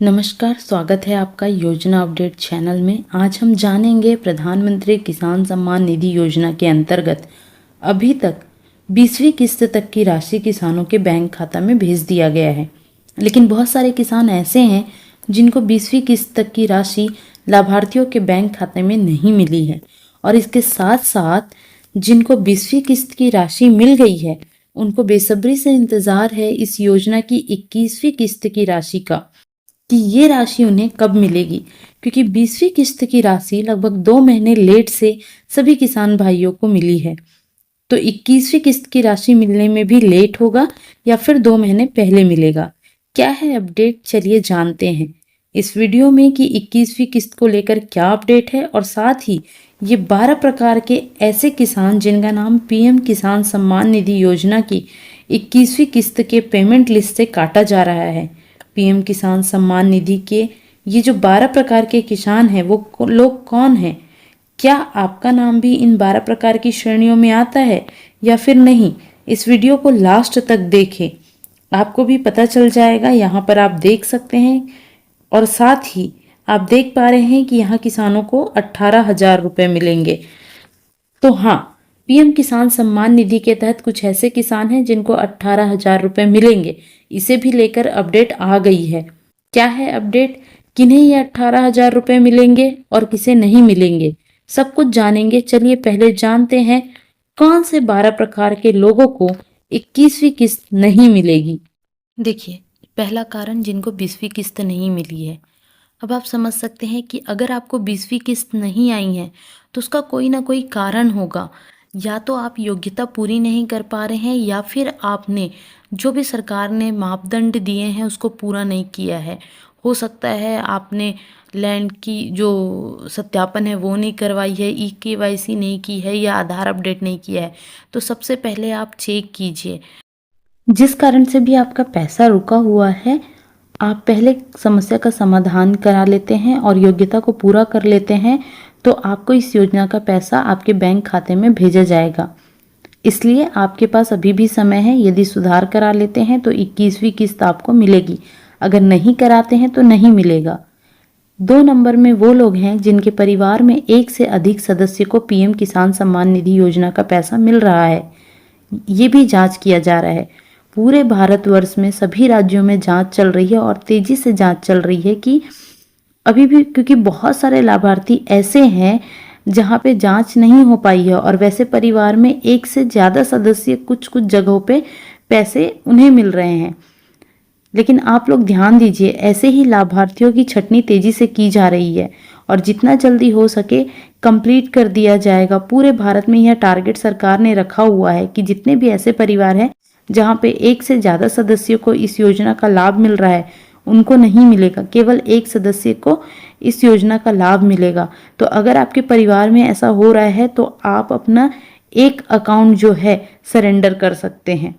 नमस्कार, स्वागत है आपका योजना अपडेट चैनल में। आज हम जानेंगे प्रधानमंत्री किसान सम्मान निधि योजना के अंतर्गत अभी तक 20वीं किस्त तक की राशि किसानों के बैंक खाता में भेज दिया गया है। लेकिन बहुत सारे किसान ऐसे हैं जिनको 20वीं किस्त तक की राशि लाभार्थियों के बैंक खाते में नहीं मिली है, और इसके साथ साथ जिनको 20वीं किस्त की राशि मिल गई है उनको बेसब्री से इंतजार है इस योजना की 21वीं किस्त की राशि का, कि ये राशि उन्हें कब मिलेगी। क्योंकि 20वीं किस्त की राशि लगभग 2 महीने लेट से सभी किसान भाइयों को मिली है, तो 21वीं किस्त की राशि मिलने में भी लेट होगा या फिर 2 महीने पहले मिलेगा। क्या है अपडेट, चलिए जानते हैं इस वीडियो में कि 21वीं किस्त को लेकर क्या अपडेट है, और साथ ही ये 12 प्रकार के ऐसे किसान जिनका नाम पीएम किसान सम्मान निधि योजना की 21वीं किस्त के पेमेंट लिस्ट से काटा जा रहा है। पीएम किसान सम्मान निधि के ये जो 12 प्रकार के किसान हैं वो लोग कौन हैं? क्या आपका नाम भी इन 12 प्रकार की श्रेणियों में आता है या फिर नहीं? इस वीडियो को लास्ट तक देखें, आपको भी पता चल जाएगा। यहाँ पर आप देख सकते हैं और साथ ही आप देख पा रहे हैं कि यहाँ किसानों को 18,000 रुपये मिलेंगे। तो हाँ, पीएम किसान सम्मान निधि के तहत कुछ ऐसे किसान हैं जिनको 18,000 रुपये मिलेंगे। इसे भी लेकर अपडेट आ गई है। क्या है अपडेट, किन्हें ये 18,000 रुपये मिलेंगे और किसे नहीं मिलेंगे, सब कुछ जानेंगे। चलिए पहले जानते हैं कौन से 12 प्रकार के लोगों को 21वीं किस्त नहीं मिलेगी। देखिए, पहला कारण जिनको 20वीं किस्त नहीं मिली है। अब आप समझ सकते हैं कि अगर आपको 20वीं किस्त नहीं आई है तो उसका कोई ना कोई कारण होगा। या तो आप योग्यता पूरी नहीं कर पा रहे हैं, या फिर आपने जो भी सरकार ने मापदंड दिए हैं उसको पूरा नहीं किया है। हो सकता है आपने लैंड की जो सत्यापन है वो नहीं करवाई है, ई-केवाईसी नहीं की है, या आधार अपडेट नहीं किया है। तो सबसे पहले आप चेक कीजिए। जिस कारण से भी आपका पैसा रुका हुआ है, आप पहले समस्या का समाधान करा लेते हैं और योग्यता को पूरा कर लेते हैं, तो आपको इस योजना का पैसा आपके बैंक खाते में भेजा जाएगा। इसलिए आपके पास अभी भी समय है। यदि सुधार करा लेते हैं तो 21वीं किस्त आपको मिलेगी, अगर नहीं कराते हैं तो नहीं मिलेगा। 2 नंबर में वो लोग हैं जिनके परिवार में एक से अधिक सदस्य को पीएम किसान सम्मान निधि योजना का पैसा मिल रहा है। ये भी जांच किया जा रहा है। पूरे भारतवर्ष में सभी राज्यों में जांच चल रही है और तेजी से जांच चल रही है कि अभी भी, क्योंकि बहुत सारे लाभार्थी ऐसे हैं जहां पे जांच नहीं हो पाई है, और वैसे परिवार में एक से ज़्यादा सदस्य कुछ कुछ जगहों पे पैसे उन्हें मिल रहे हैं। लेकिन आप लोग ध्यान दीजिए, ऐसे ही लाभार्थियों की छंटनी तेजी से की जा रही है और जितना जल्दी हो सके कंप्लीट कर दिया जाएगा। पूरे भारत में यह टारगेट सरकार ने रखा हुआ है कि जितने भी ऐसे परिवार हैं जहां पे एक से ज़्यादा सदस्यों को इस योजना का लाभ मिल रहा है उनको नहीं मिलेगा, केवल एक सदस्य को इस योजना का लाभ मिलेगा। तो अगर आपके परिवार में ऐसा हो रहा है तो आप अपना एक अकाउंट जो है सरेंडर कर सकते हैं।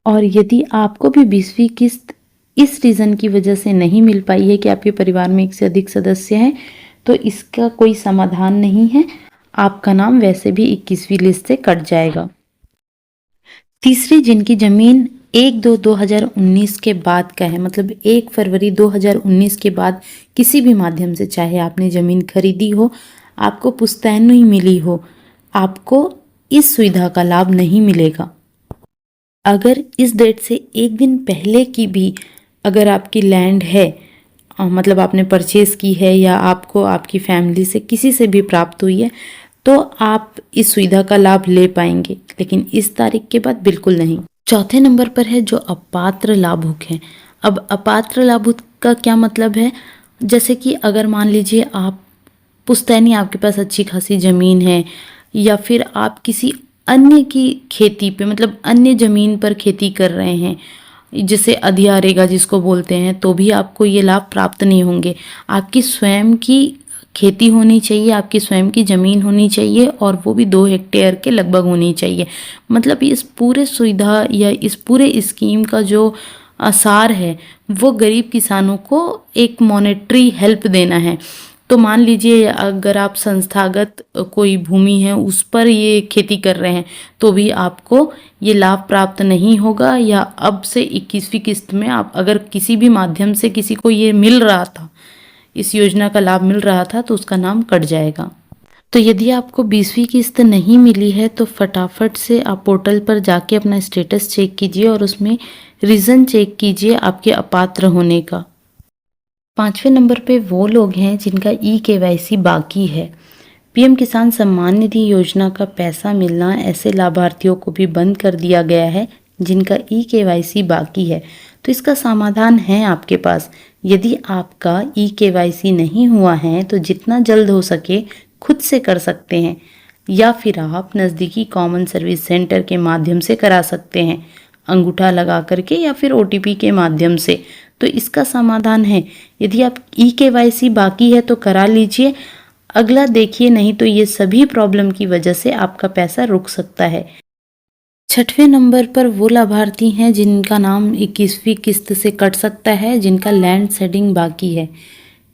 और यदि आपको भी 20वीं किस्त इस रीज़न की वजह से नहीं मिल पाई है कि आपके परिवार में एक से अधिक सदस्य हैं, तो इसका कोई समाधान नहीं है। आपका नाम वैसे भी 21वीं लिस्ट से कट जाएगा। तीसरी, जिनकी ज़मीन 1/2/2019 के बाद का है, मतलब 1 फरवरी 2019 के बाद किसी भी माध्यम से, चाहे आपने ज़मीन खरीदी हो, आपको पुश्तैनी मिली हो, आपको इस सुविधा का लाभ नहीं मिलेगा। अगर इस डेट से एक दिन पहले की भी अगर आपकी लैंड है, मतलब आपने परचेज़ की है या आपको आपकी फैमिली से किसी से भी प्राप्त हुई है, तो आप इस सुविधा का लाभ ले पाएंगे, लेकिन इस तारीख के बाद बिल्कुल नहीं। चौथे नंबर पर है जो अपात्र लाभुक हैं। अब अपात्र लाभुक का क्या मतलब है? जैसे कि अगर मान लीजिए आप पुश्तैनी, आपके पास अच्छी खासी ज़मीन है, या फिर आप किसी अन्य की खेती पे, मतलब अन्य ज़मीन पर खेती कर रहे हैं, जिसे अधियारेगा जिसको बोलते हैं, तो भी आपको ये लाभ प्राप्त नहीं होंगे। आपकी स्वयं की खेती होनी चाहिए, आपकी स्वयं की ज़मीन होनी चाहिए, और वो भी 2 हेक्टेयर के लगभग होनी चाहिए। मतलब इस पूरे सुविधा या इस पूरे स्कीम का जो सार है वो गरीब किसानों को एक मॉनेटरी हेल्प देना है। तो मान लीजिए अगर आप संस्थागत कोई भूमि है उस पर ये खेती कर रहे हैं तो भी आपको ये लाभ प्राप्त नहीं होगा, या अब से 21वीं किस्त में आप अगर किसी भी माध्यम से किसी को ये मिल रहा था, इस योजना का लाभ मिल रहा था, तो उसका नाम कट जाएगा। तो यदि आपको 20वीं किस्त नहीं मिली है तो फटाफट से आप पोर्टल पर जाके अपना स्टेटस चेक कीजिए और उसमें रीज़न चेक कीजिए आपके अपात्र होने का। 5वें नंबर पे वो लोग हैं जिनका ई-केवाईसी बाकी है। पीएम किसान सम्मान निधि योजना का पैसा मिलना ऐसे लाभार्थियों को भी बंद कर दिया गया है जिनका ई-केवाईसी बाकी है। तो इसका समाधान है आपके पास। यदि आपका ई-केवाईसी नहीं हुआ है तो जितना जल्द हो सके खुद से कर सकते हैं, या फिर आप नज़दीकी कॉमन सर्विस सेंटर के माध्यम से करा सकते हैं, अंगूठा लगा करके या फिर ओटीपी के माध्यम से। तो इसका समाधान है, यदि आप ई-केवाईसी बाकी है तो करा लीजिए, अगला देखिए, नहीं तो ये सभी प्रॉब्लम की वजह से आपका पैसा रुक सकता है। 6वें नंबर पर वो लाभार्थी हैं जिनका नाम 21वीं किस्त से कट सकता है, जिनका लैंड सेडिंग बाकी है।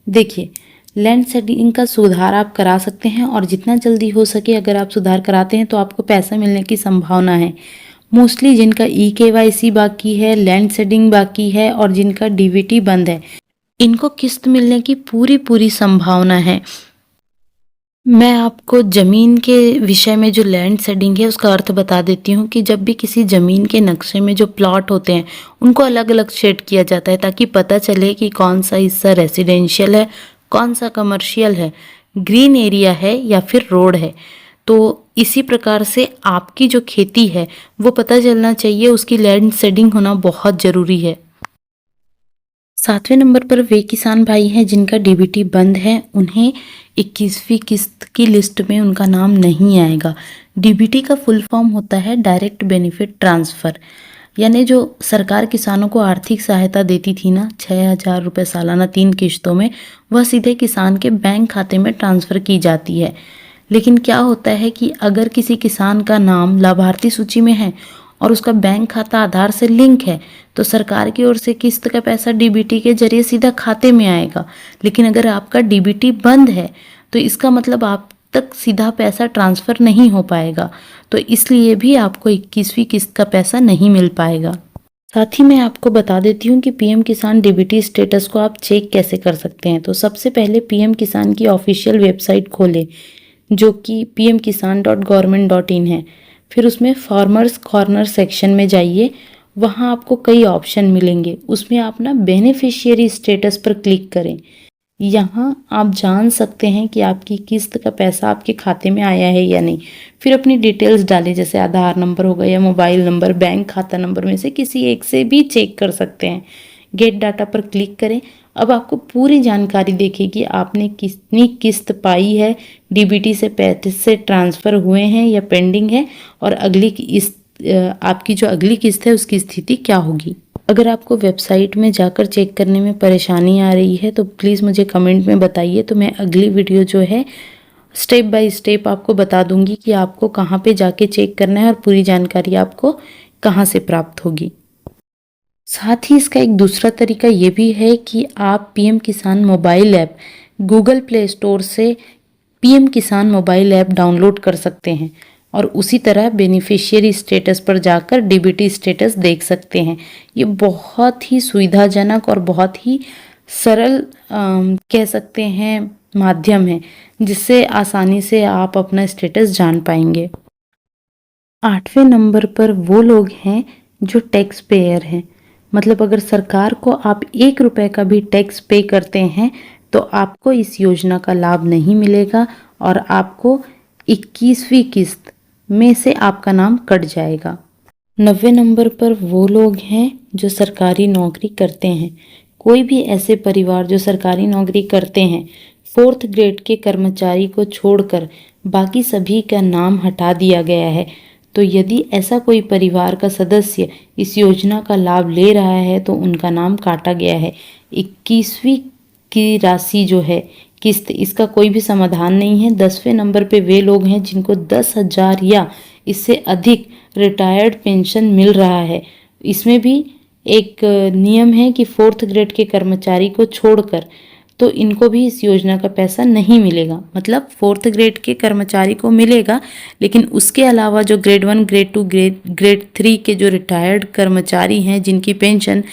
देखिए, लैंड सेडिंग का सुधार आप करा सकते हैं और जितना जल्दी हो सके अगर आप सुधार कराते हैं तो आपको पैसा मिलने की संभावना है। मोस्टली जिनका ई-केवाईसी बाकी है, लैंड सेडिंग बाकी है और जिनका डीबीटी बंद है, इनको किस्त मिलने की पूरी संभावना है। मैं आपको ज़मीन के विषय में जो लैंड सेडिंग है उसका अर्थ बता देती हूँ कि जब भी किसी ज़मीन के नक्शे में जो प्लॉट होते हैं उनको अलग अलग शेड किया जाता है ताकि पता चले कि कौन सा हिस्सा रेसिडेंशियल है, कौन सा कमर्शियल है, ग्रीन एरिया है या फिर रोड है। तो इसी प्रकार से आपकी जो खेती है वो पता चलना चाहिए, उसकी लैंड सेडिंग होना बहुत ज़रूरी है। 7वें नंबर पर वे किसान भाई हैं जिनका डीबीटी बंद है, उन्हें 21वीं किस्त की लिस्ट में उनका नाम नहीं आएगा। डीबीटी का फुल फॉर्म होता है डायरेक्ट बेनिफिट ट्रांसफ़र, यानी जो सरकार किसानों को आर्थिक सहायता देती थी ना, 6,000 रुपये सालाना 3 किस्तों में, वह सीधे किसान के बैंक खाते में ट्रांसफ़र की जाती है। लेकिन क्या होता है कि अगर किसी किसान का नाम लाभार्थी सूची में है और उसका बैंक खाता आधार से लिंक है तो सरकार की ओर से किस्त का पैसा डीबीटी के जरिए सीधा खाते में आएगा। लेकिन अगर आपका डीबीटी बंद है तो इसका मतलब आप तक सीधा पैसा ट्रांसफ़र नहीं हो पाएगा, तो इसलिए भी आपको 21वीं किस्त का पैसा नहीं मिल पाएगा। साथ ही मैं आपको बता देती हूँ कि पीएम किसान डीबीटी स्टेटस को आप चेक कैसे कर सकते हैं। तो सबसे पहले पीएम किसान की ऑफिशियल वेबसाइट खोलें जो कि pmkisan.government.in है। फिर उसमें फार्मर्स कॉर्नर सेक्शन में जाइए, वहाँ आपको कई ऑप्शन मिलेंगे, उसमें आप ना बेनिफिशियरी स्टेटस पर क्लिक करें। यहाँ आप जान सकते हैं कि आपकी किस्त का पैसा आपके खाते में आया है या नहीं। फिर अपनी डिटेल्स डालें, जैसे आधार नंबर होगा या मोबाइल नंबर, बैंक खाता नंबर में से किसी एक से भी चेक कर सकते हैं। गेट डाटा पर क्लिक करें। अब आपको पूरी जानकारी दिखेगी आपने कितनी किस्त पाई है, डीबीटी से पैसे ट्रांसफ़र हुए हैं या पेंडिंग है, और अगली किस्त आपकी जो अगली किस्त है उसकी स्थिति क्या होगी। अगर आपको वेबसाइट में जाकर चेक करने में परेशानी आ रही है तो प्लीज़ मुझे कमेंट में बताइए, तो मैं अगली वीडियो जो है स्टेप बाय स्टेप आपको बता दूंगी कि आपको कहाँ पे जाके चेक करना है और पूरी जानकारी आपको कहाँ से प्राप्त होगी। साथ ही इसका एक दूसरा तरीका ये भी है कि आप पीएम किसान mobile app Google play store से पीएम किसान मोबाइल ऐप डाउनलोड कर सकते हैं और उसी तरह बेनिफिशियरी स्टेटस पर जाकर डीबीटी स्टेटस देख सकते हैं। ये बहुत ही सुविधाजनक और बहुत ही सरल कह सकते हैं माध्यम है जिससे आसानी से आप अपना स्टेटस जान पाएंगे। 8वें नंबर पर वो लोग हैं जो टैक्स पेयर हैं, मतलब अगर सरकार को आप 1 रुपये का भी टैक्स पे करते हैं तो आपको इस योजना का लाभ नहीं मिलेगा और आपको 21वीं किस्त में से आपका नाम कट जाएगा। 90 नंबर पर वो लोग हैं जो सरकारी नौकरी करते हैं। कोई भी ऐसे परिवार जो सरकारी नौकरी करते हैं, 4th ग्रेड के कर्मचारी को छोड़कर बाकी सभी का नाम हटा दिया गया है। तो यदि ऐसा कोई परिवार का सदस्य इस योजना का लाभ ले रहा है तो उनका नाम काटा गया है। 21वीं की राशि जो है किस्त, इसका कोई भी समाधान नहीं है। 10वें नंबर पे वे लोग हैं जिनको 10,000 या इससे अधिक रिटायर्ड पेंशन मिल रहा है। इसमें भी एक नियम है कि 4th ग्रेड के कर्मचारी को छोड़कर तो इनको भी इस योजना का पैसा नहीं मिलेगा। मतलब 4th ग्रेड के कर्मचारी को मिलेगा, लेकिन उसके अलावा जो ग्रेड 1, ग्रेड 2, ग्रेड 3 के जो रिटायर्ड कर्मचारी हैं जिनकी पेंशन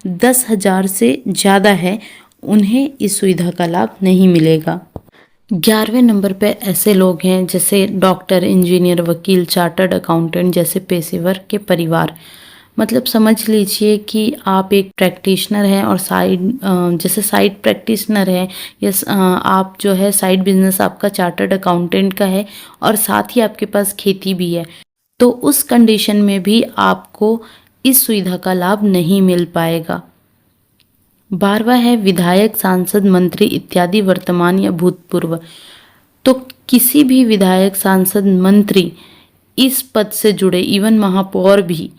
10,000 से ज़्यादा है, उन्हें इस सुविधा का लाभ नहीं मिलेगा। 11वें नंबर पे ऐसे लोग हैं जैसे डॉक्टर, इंजीनियर, वकील, चार्टर्ड अकाउंटेंट जैसे पेशेवर के परिवार। मतलब समझ लीजिए कि आप एक प्रैक्टिशनर हैं और जैसे साइड प्रैक्टिशनर है, या आप जो है साइड बिजनेस आपका चार्टर्ड अकाउंटेंट का है और साथ ही आपके पास खेती भी है, तो उस कंडीशन में भी आपको इस सुविधा का लाभ नहीं मिल पाएगा। 12वां है विधायक, सांसद, मंत्री इत्यादि वर्तमान या भूतपूर्व। तो किसी भी विधायक, सांसद, मंत्री इस पद से जुड़े, इवन महापौर भी,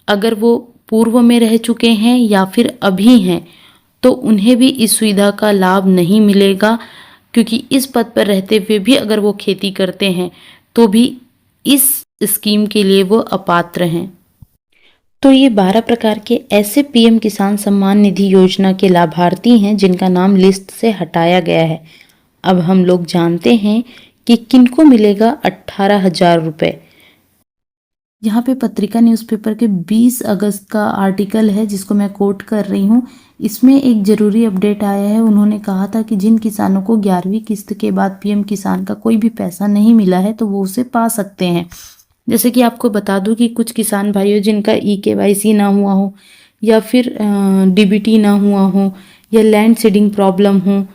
अगर वो पूर्व में रह चुके हैं या फिर अभी हैं, तो उन्हें भी इस सुविधा का लाभ नहीं मिलेगा, क्योंकि इस पद पर रहते हुए भी अगर वो खेती करते हैं तो भी इस स्कीम के लिए वो अपात्र हैं। तो ये 12 प्रकार के ऐसे पीएम किसान सम्मान निधि योजना के लाभार्थी हैं जिनका नाम लिस्ट से हटाया गया है। अब हम लोग जानते हैं कि किनको मिलेगा 18,000 रुपये। यहाँ पे पत्रिका न्यूज़पेपर के 20 अगस्त का आर्टिकल है जिसको मैं कोट कर रही हूँ। इसमें एक ज़रूरी अपडेट आया है। उन्होंने कहा था कि जिन किसानों को 11वीं किस्त के बाद पीएम किसान का कोई भी पैसा नहीं मिला है तो वो उसे पा सकते हैं। जैसे कि आपको बता दूं कि कुछ किसान भाइयों जिनका EKYC ना हुआ हो, या फिर DBT ना हुआ हो, या लैंड सीडिंग प्रॉब्लम हो,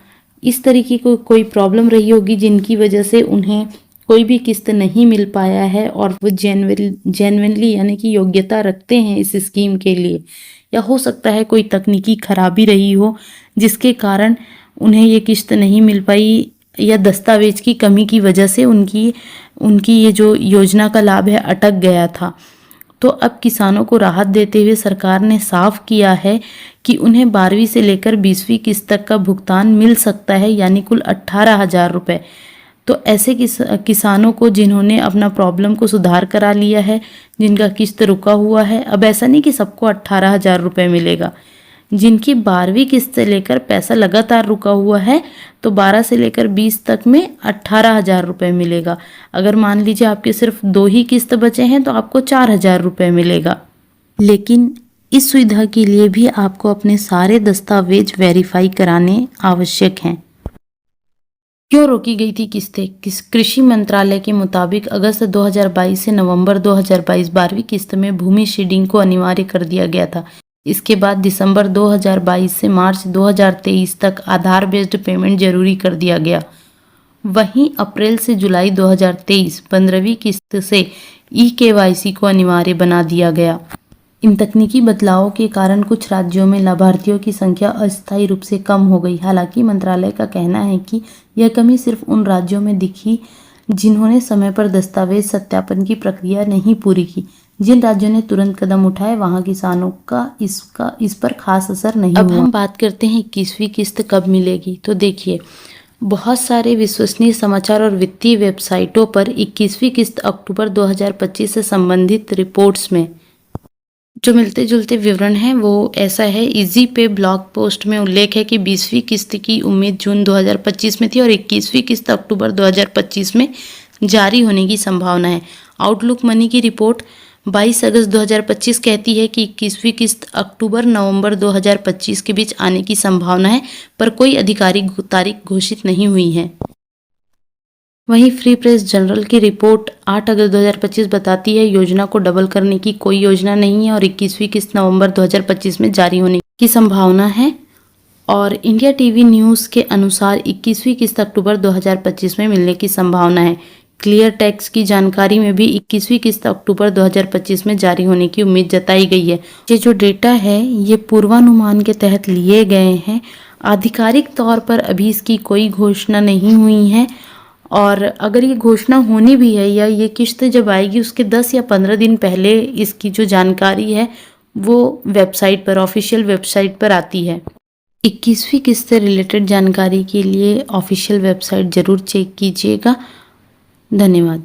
इस तरीके को कोई प्रॉब्लम रही होगी जिनकी वजह से उन्हें कोई भी किस्त नहीं मिल पाया है और वो जेन्युइनली यानी कि योग्यता रखते हैं इस स्कीम के लिए, या हो सकता है कोई तकनीकी खराबी रही हो जिसके कारण उन्हें ये किस्त नहीं मिल पाई, या दस्तावेज की कमी की वजह से उनकी ये जो योजना का लाभ है अटक गया था। तो अब किसानों को राहत देते हुए सरकार ने साफ किया है कि उन्हें 12वीं से लेकर 20वीं किस्त तक का भुगतान मिल सकता है, यानी कुल 18,000 रुपये। तो ऐसे किसानों को जिन्होंने अपना प्रॉब्लम को सुधार करा लिया है, जिनका किस्त रुका हुआ है, अब ऐसा नहीं कि सबको 18,000 रुपये मिलेगा। जिनकी 12वीं किस्त से लेकर पैसा लगातार रुका हुआ है तो 12 से लेकर 20 तक में 18,000 रुपये मिलेगा। अगर मान लीजिए आपके सिर्फ 2 ही किस्त बचे हैं तो आपको 4,000 रुपये मिलेगा। लेकिन इस सुविधा के लिए भी आपको अपने सारे दस्तावेज वेरीफाई कराने आवश्यक हैं। क्यों रोकी गई थी किस्तें? कृषि मंत्रालय के मुताबिक अगस्त 2022 से नवंबर 2022 12वीं किस्त में भूमि सीडिंग को अनिवार्य कर दिया गया था। इसके बाद दिसंबर 2022 से मार्च 2023 तक आधार बेस्ड पेमेंट जरूरी कर दिया गया। वहीं अप्रैल से जुलाई 2023 15वीं किस्त से EKYC को अनिवार्य बना दिया गया। इन तकनीकी बदलावों के कारण कुछ राज्यों में लाभार्थियों की संख्या अस्थायी रूप से कम हो गई। हालांकि मंत्रालय का कहना है कि यह कमी सिर्फ उन राज्यों में दिखी जिन्होंने समय पर दस्तावेज सत्यापन की प्रक्रिया नहीं पूरी की। जिन राज्यों ने तुरंत कदम उठाए वहां किसानों का इस पर खास असर नहीं हुआ। अब हम बात करते हैं 21वीं किस्त कब मिलेगी। तो देखिए, बहुत सारे विश्वसनीय समाचार और वित्तीय वेबसाइटों पर 21वीं किस्त अक्टूबर 2025 से संबंधित रिपोर्ट्स में जो मिलते जुलते विवरण हैं वो ऐसा है। इजी पे ब्लॉग पोस्ट में उल्लेख है कि 20वीं किस्त की उम्मीद जून 2025 में थी और 21वीं किस्त अक्टूबर 2025 में जारी होने की संभावना है। आउटलुक मनी की रिपोर्ट 22 अगस्त 2025 कहती है कि 21वीं किस्त अक्टूबर-नवंबर 2025 के बीच आने की संभावना है, पर कोई आधिकारिक तारीख घोषित नहीं हुई है। वहीं फ्री प्रेस जर्नल की रिपोर्ट 8 अगस्त 2025 बताती है योजना को डबल करने की कोई योजना नहीं है और 21वीं किस्त नवंबर 2025 में जारी होने की संभावना है। और इंडिया टीवी न्यूज़ के अनुसार 21वीं किस्त अक्टूबर 2025 में मिलने की संभावना है। क्लियर टेक्स्ट की जानकारी में भी 21वीं किस्त अक्टूबर 2025 में जारी होने की उम्मीद जताई गई है। ये जो डेटा है ये पूर्वानुमान के तहत लिए गए हैं। आधिकारिक तौर पर अभी इसकी कोई घोषणा नहीं हुई है, और अगर ये घोषणा होनी भी है या ये किस्त जब आएगी उसके 10 या 15 दिन पहले इसकी जो जानकारी है वो वेबसाइट पर, ऑफिशियल वेबसाइट पर आती है। 21वीं किस्त से रिलेटेड जानकारी के लिए ऑफिशियल वेबसाइट ज़रूर चेक कीजिएगा। धन्यवाद।